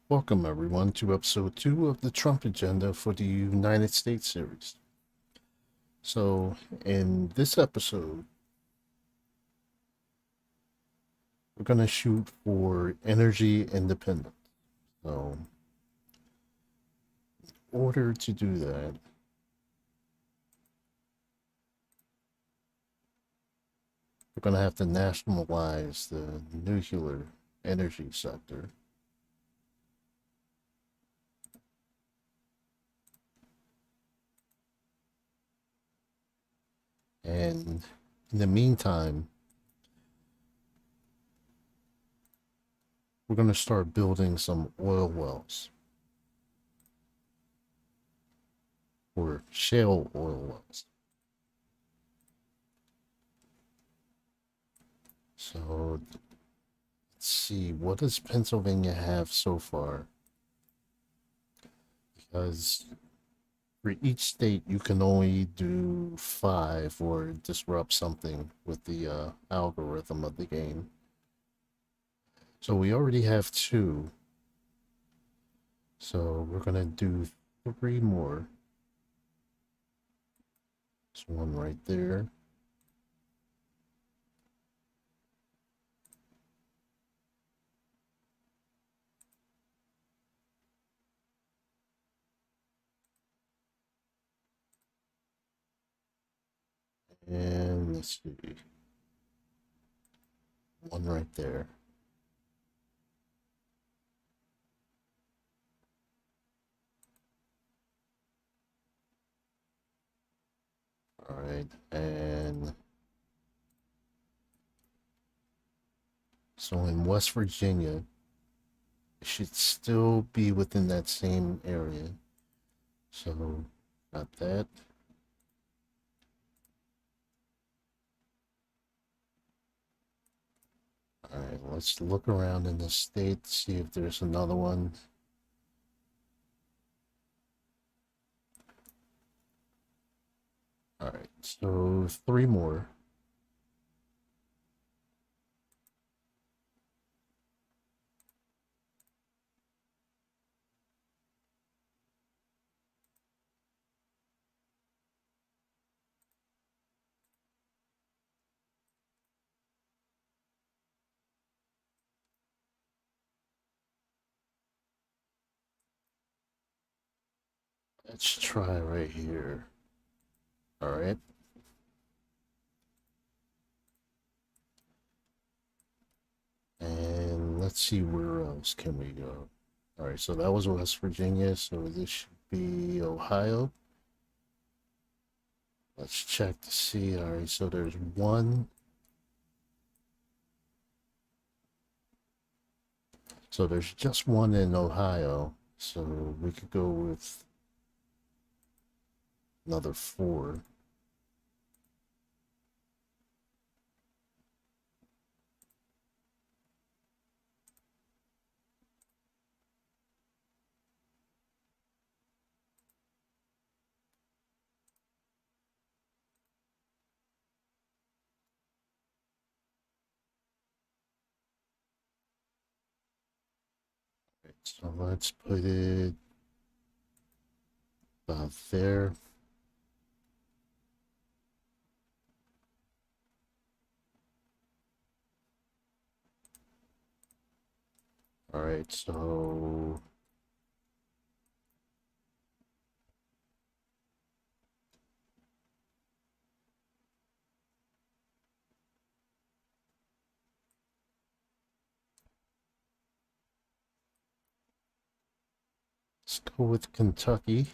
Welcome, everyone, to episode 2 of the Trump Agenda for the United States series. So, in this episode, we're going to shoot for energy independence. So, in order to do that, we're going to have to nationalize the nuclear energy sector. And in the meantime, we're going to start building some oil wells or shale oil wells. So, let's see, what does Pennsylvania have so far? Because for each state, you can only do 5 or disrupt something with the algorithm of the game. So we already have 2. So we're going to do 3 more. There's one right there. And let's see. One right there. All right. And so in West Virginia, it should still be within that same area. So, got that. All right, let's look around in the state, see if there's another one. All right, so 3 more. Let's try right here. All right. And let's see where else can we go. All right, so that was West Virginia, so this should be Ohio. Let's check to see. All right, so there's one. So there's just one in Ohio. So we could go with another 4. Right, so let's put it about there. All right, so let's go with Kentucky.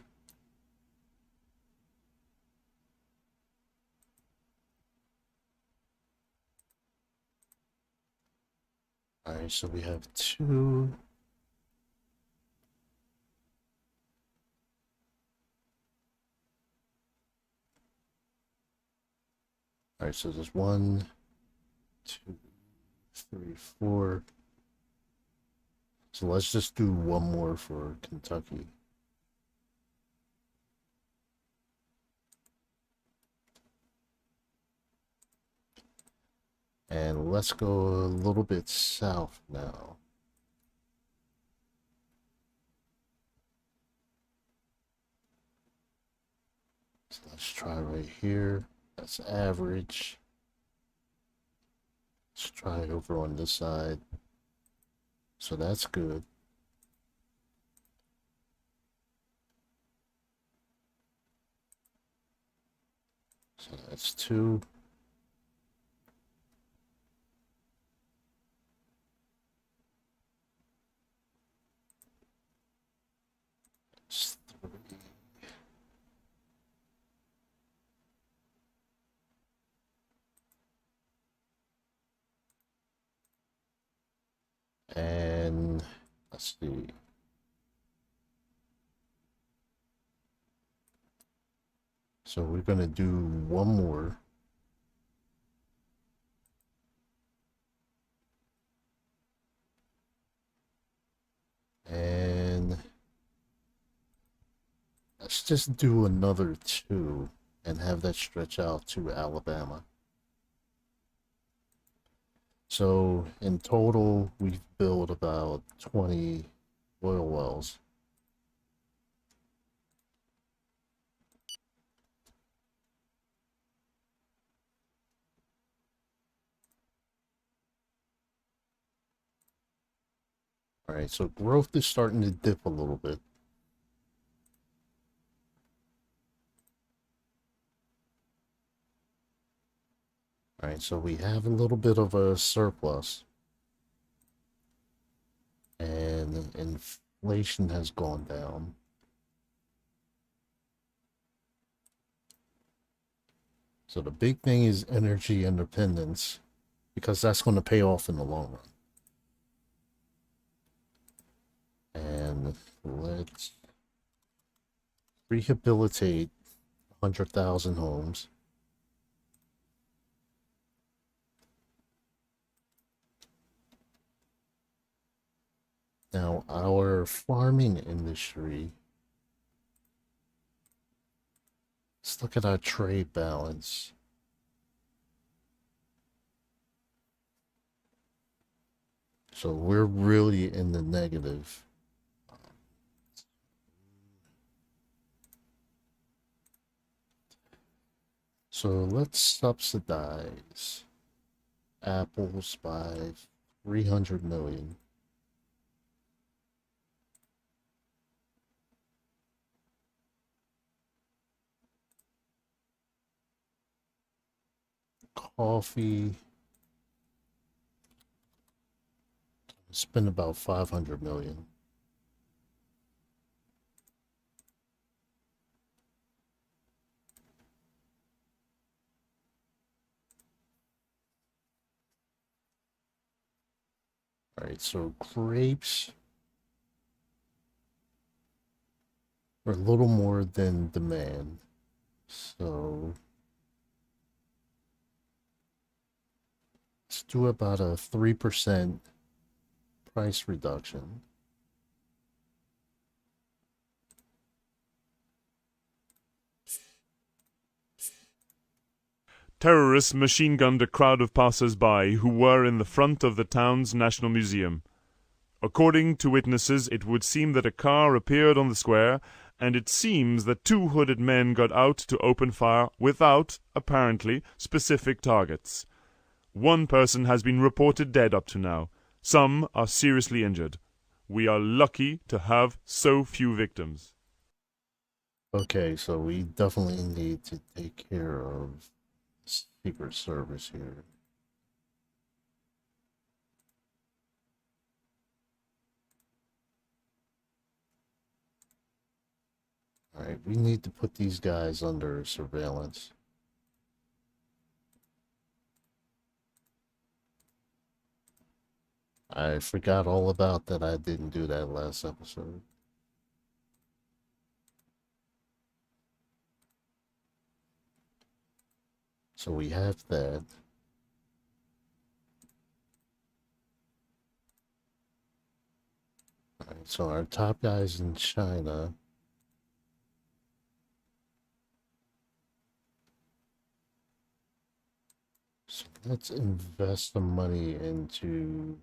All right, so we have 2. All right, so there's 1, 2, 3, 4. So let's just do one more for Kentucky. And let's go a little bit south now. So let's try right here. That's average. Let's try it over on this side. So that's good. So that's 2. That's 3. And let's see. So we're going to do one more. And let's just do another 2 and have that stretch out to Alabama. So in total, we've built about 20 oil wells. All right, so growth is starting to dip a little bit. All right, so we have a little bit of a surplus. And inflation has gone down. So the big thing is energy independence, because that's going to pay off in the long run. And let's rehabilitate 100,000 homes. Now, our farming industry, let's look at our trade balance. So we're really in the negative. So let's subsidize apples by 300 million. Coffee, spend about 500 million. All right, so grapes are a little more than demand. So let's do about a 3% price reduction. Terrorists machine-gunned a crowd of passers-by who were in the front of the town's National Museum. According to witnesses, it would seem that a car appeared on the square, and it seems that 2 hooded men got out to open fire without, apparently, specific targets. 1 person has been reported dead up to now. Some are seriously injured. We are lucky to have so few victims. Okay, so we definitely need to take care of Secret Service here. All right, we need to put these guys under surveillance. I forgot all about that. I didn't do that last episode. So we have that. All right, so our top guys in China. So let's invest some money into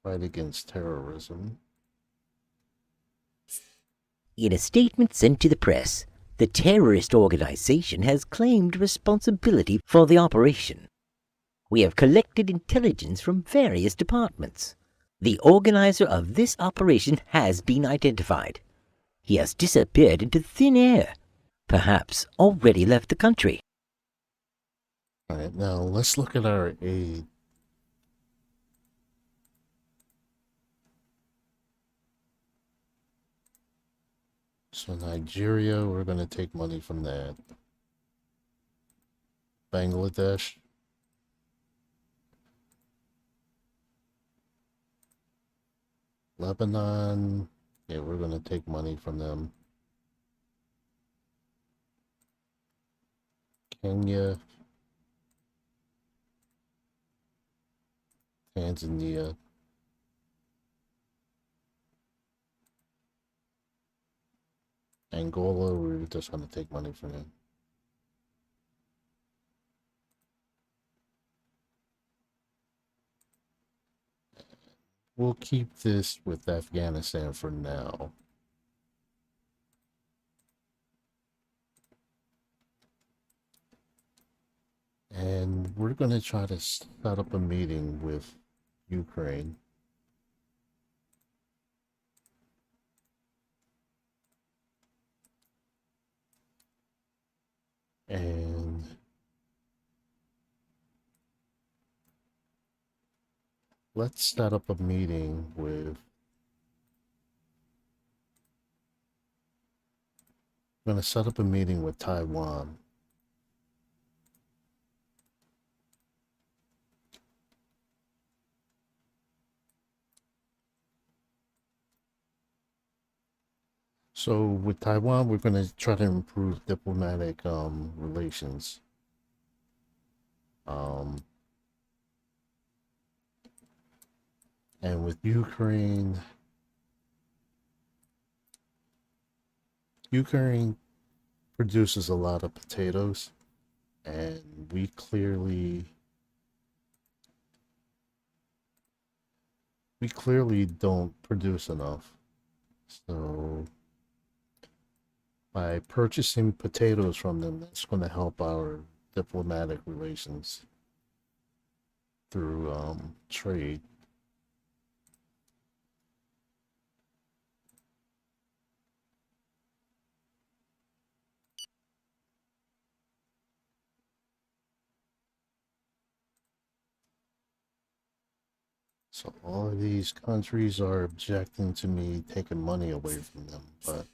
fight against terrorism. In a statement sent to the press, the terrorist organization has claimed responsibility for the operation. We have collected intelligence from various departments. The organizer of this operation has been identified. He has disappeared into thin air, perhaps already left the country. Alright, now let's look at our aid. So Nigeria, we're going to take money from that. Bangladesh. Lebanon. Yeah, we're going to take money from them. Kenya. Tanzania. Angola, we're just going to take money from them. We'll keep this with Afghanistan for now. And we're going to try to set up a meeting with Ukraine. And let's set up a meeting with... I'm going to set up a meeting with Taiwan. So with Taiwan, we're going to try to improve diplomatic relations. And with Ukraine, Ukraine produces a lot of potatoes, and we clearly don't produce enough. So by purchasing potatoes from them, that's going to help our diplomatic relations through trade. So all of these countries are objecting to me taking money away from them, but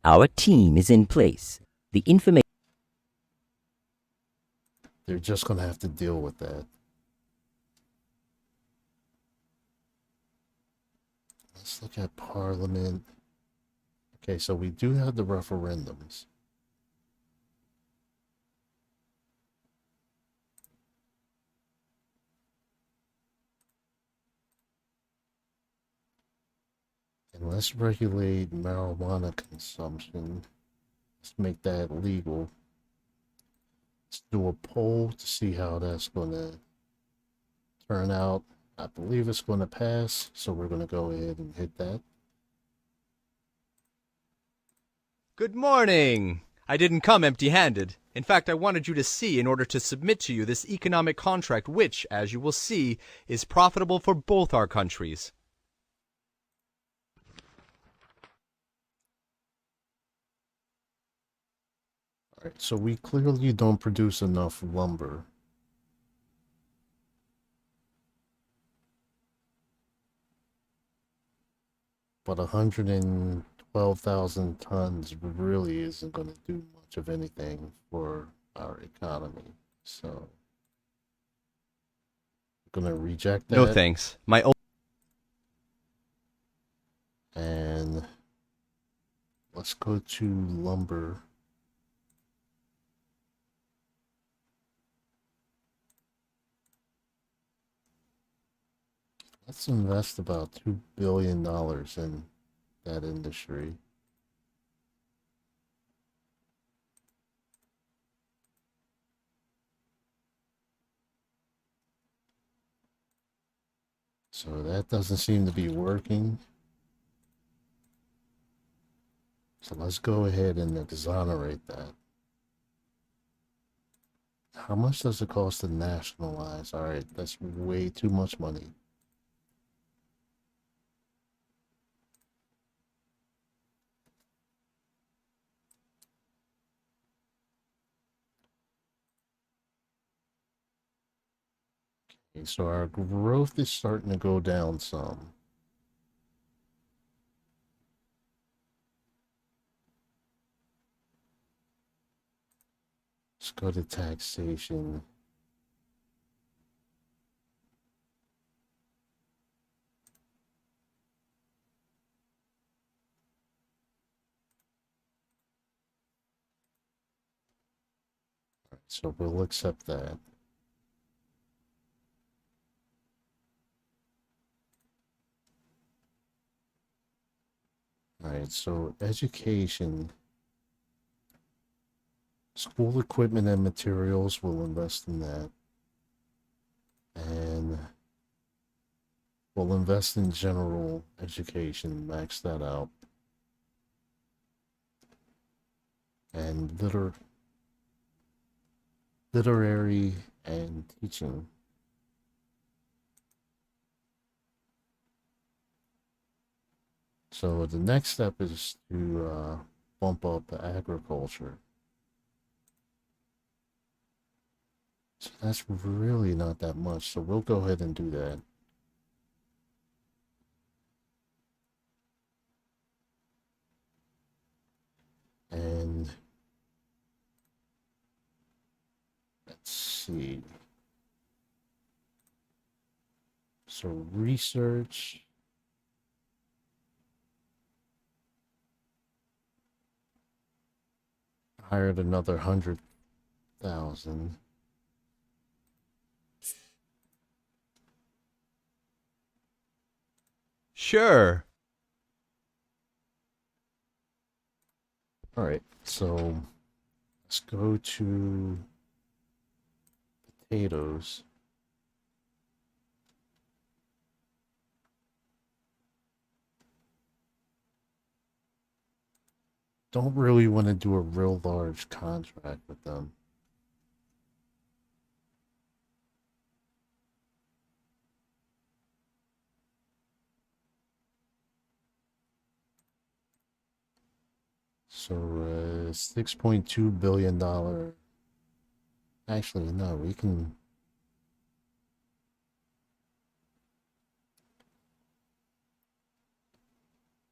Our team is in place. The information they're just going to have to deal with that. Let's look at Parliament. Okay, so we do have the referendums. And let's regulate marijuana consumption. Let's make that legal. Let's do a poll to see how that's going to turn out. I believe it's going to pass, so we're going to go ahead and hit that. Good morning! I didn't come empty-handed. In fact, I wanted you to see in order to submit to you this economic contract which, as you will see, is profitable for both our countries. Alright, so we clearly don't produce enough lumber. But 112,000 tons really isn't going to do much of anything for our economy. So, we're going to reject that. No thanks. My own. And let's go to lumber. Let's invest about $2 billion in that industry. So that doesn't seem to be working. So let's go ahead and exonerate that. How much does it cost to nationalize? Alright, that's way too much money. Okay, so our growth is starting to go down some. Let's go to taxation. So we'll accept that. Alright, so education. School equipment and materials, we'll invest in that. And we'll invest in general education, max that out. And literary and teaching. So the next step is to bump up agriculture. So that's really not that much, so we'll go ahead and do that. And let's see. So research. Hired another 100,000. Sure. All right, so let's go to potatoes. Don't really want to do a real large contract with them. So $6.2 billion. Actually, no, we can.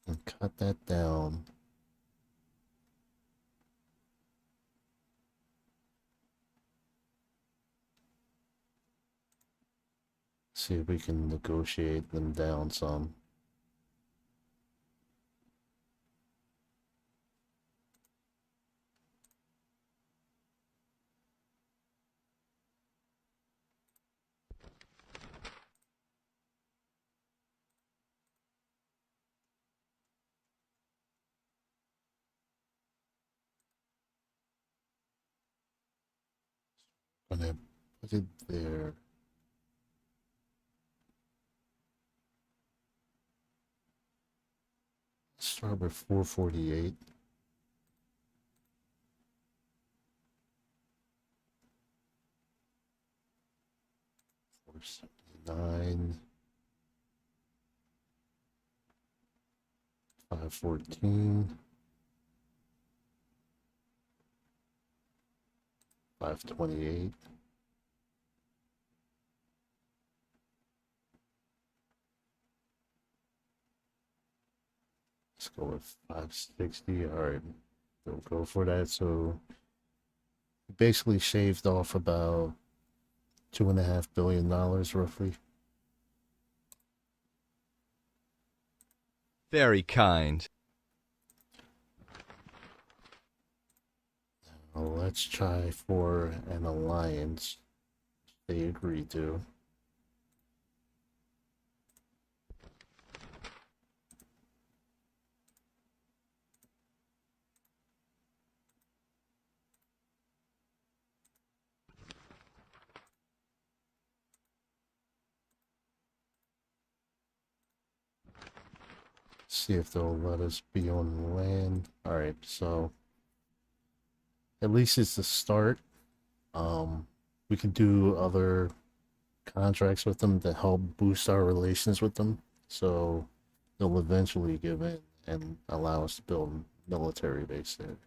And cut that down. See if we can negotiate them down some. Gonna put it there. Start with 448. 479. 514. 528. Let's go with 560. All right, we'll go for that. So basically shaved off about $2.5 billion roughly. Very kind. Now let's try for an alliance. They agree to. See if they'll let us be on land. Alright, so at least it's the start. We can do other contracts with them to help boost our relations with them. So they'll eventually give in and allow us to build a military base there.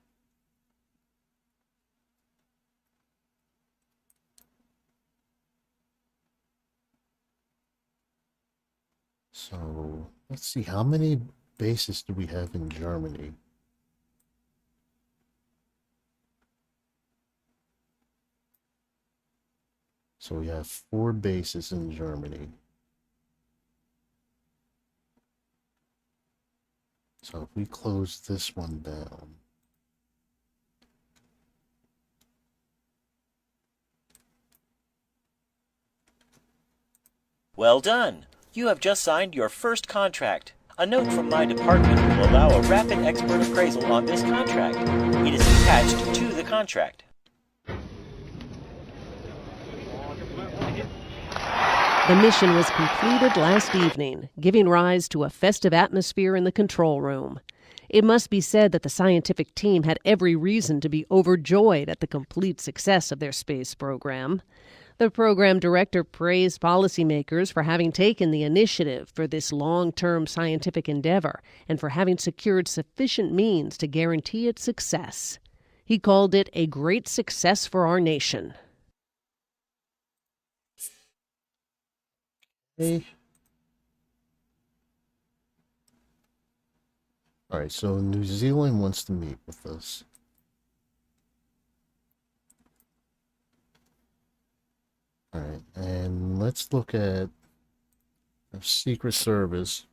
So let's see, how many bases do we have in Germany? So we have 4 bases in Germany. So if we close this one down, Well done! You have just signed your first contract. A note from my department will allow a rapid expert appraisal on this contract. It is attached to the contract. The mission was completed last evening, giving rise to a festive atmosphere in the control room. It must be said that the scientific team had every reason to be overjoyed at the complete success of their space program. The program director praised policymakers for having taken the initiative for this long-term scientific endeavor and for having secured sufficient means to guarantee its success. He called it a great success for our nation. hey. Alright, so New Zealand wants to meet with us. Alright, and let's look at our Secret Service.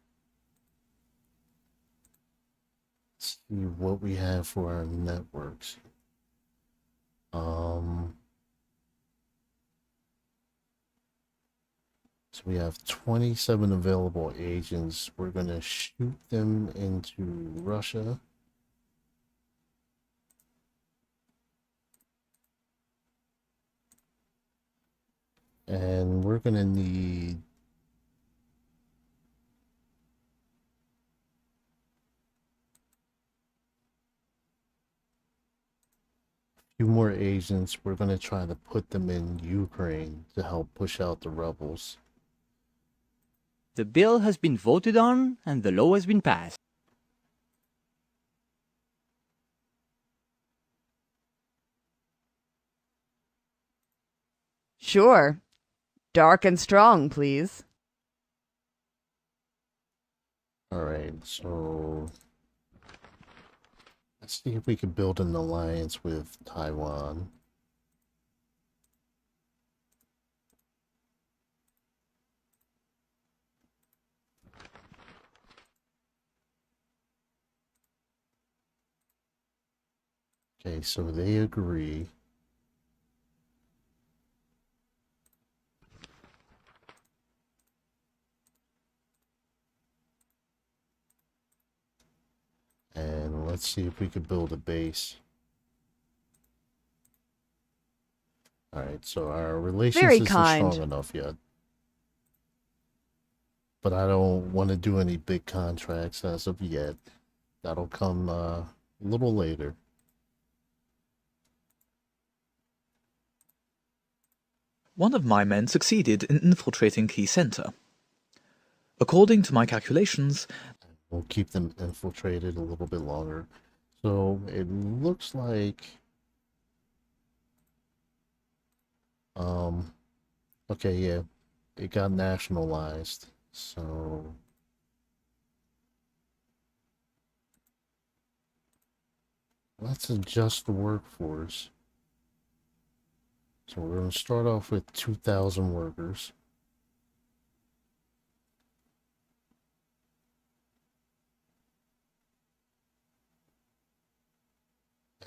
See what we have for our networks. So we have 27 available agents. We're going to shoot them into Russia. And we're going to need a few more agents. We're going to try to put them in Ukraine to help push out the rebels. The bill has been voted on and the law has been passed. Sure. Dark and strong, please. Alright, so let's see if we can build an alliance with Taiwan. Okay, so they agree. And let's see if we could build a base. Alright, so our relations Very isn't kind. strong enough yet. But I don't want to do any big contracts as of yet. That'll come a little later. One of my men succeeded in infiltrating Key Center. According to my calculations, We'll keep them infiltrated a little bit longer. So it looks like okay, yeah, it got nationalized. So let's adjust the workforce. So we're going to start off with 2,000 workers.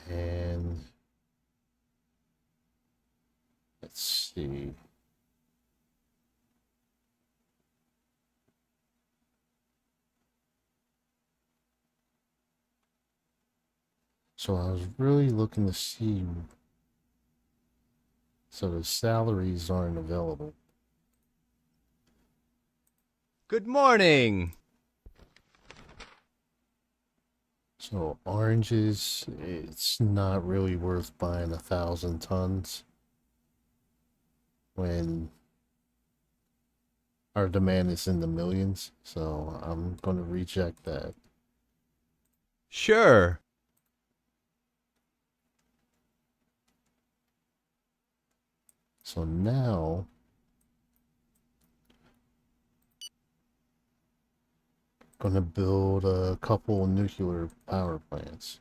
And let's see. So I was really looking to see. So the salaries aren't available. Good morning. So oranges, it's not really worth buying 1,000 tons when our demand is in the millions. So I'm going to reject that. Sure. So now going to build a couple nuclear power plants.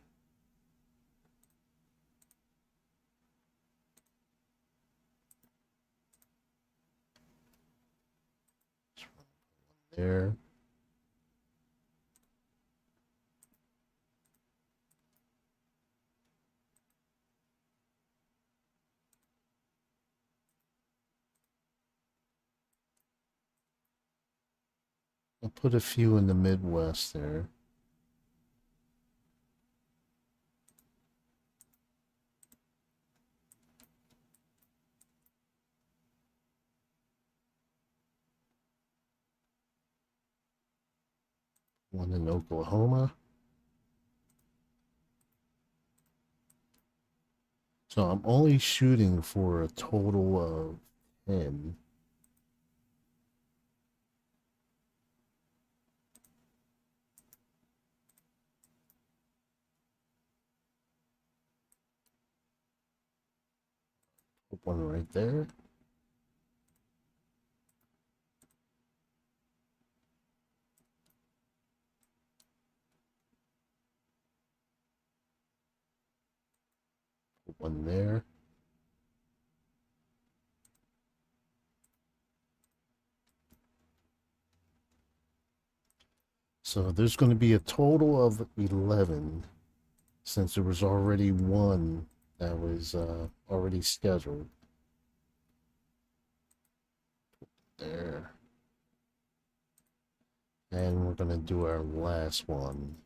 There. I'll put a few in the Midwest there. One in Oklahoma. So I'm only shooting for a total of 10. Put one right there. Put one there. So there's going to be a total of 11 since there was already one that was already scheduled. There. And we're going to do our last one.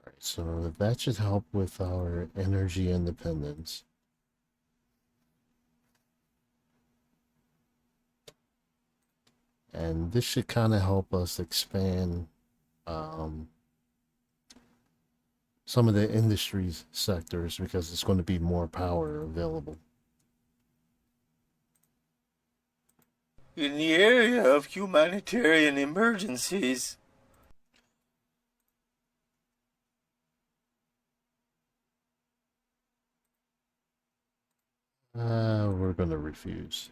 Alright, so that should help with our energy independence. And this should kind of help us expand some of the industry sectors because it's going to be more power available. In the area of humanitarian emergencies, We're going to refuse.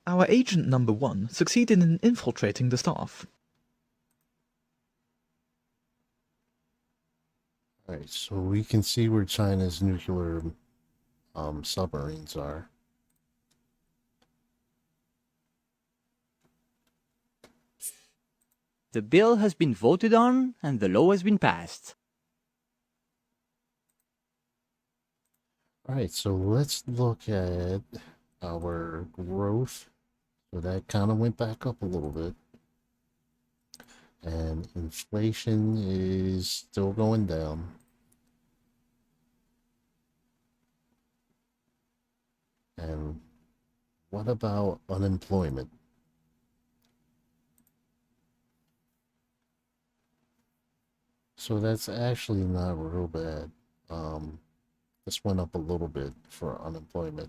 Our agent number 1 succeeded in infiltrating the staff. Alright, so we can see where China's nuclear submarines are. The bill has been voted on and the law has been passed. Alright, so let's look at our growth. So that kind of went back up a little bit. And inflation is still going down. And what about unemployment? So that's actually not real bad. This went up a little bit for unemployment.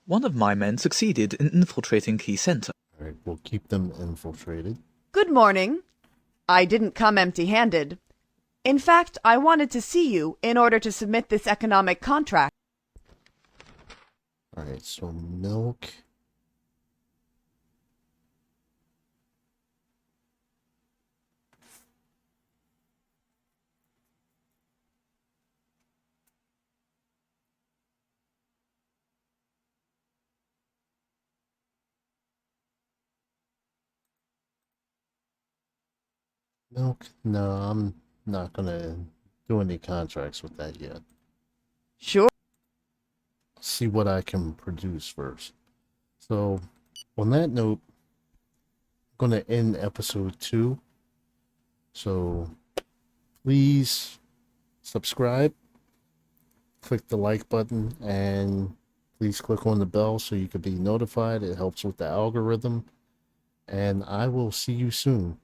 One of my men succeeded in infiltrating Key Center. All right, we'll keep them infiltrated. Good morning. I didn't come empty-handed. In fact, I wanted to see you in order to submit this economic contract. All right, so milk. Milk? No, I'm not gonna do any contracts with that yet. Sure. See what I can produce first. So, on that note, going to end episode 2. So please subscribe, click the like button, and please click on the bell so you can be notified. It helps with the algorithm. And I will see you soon.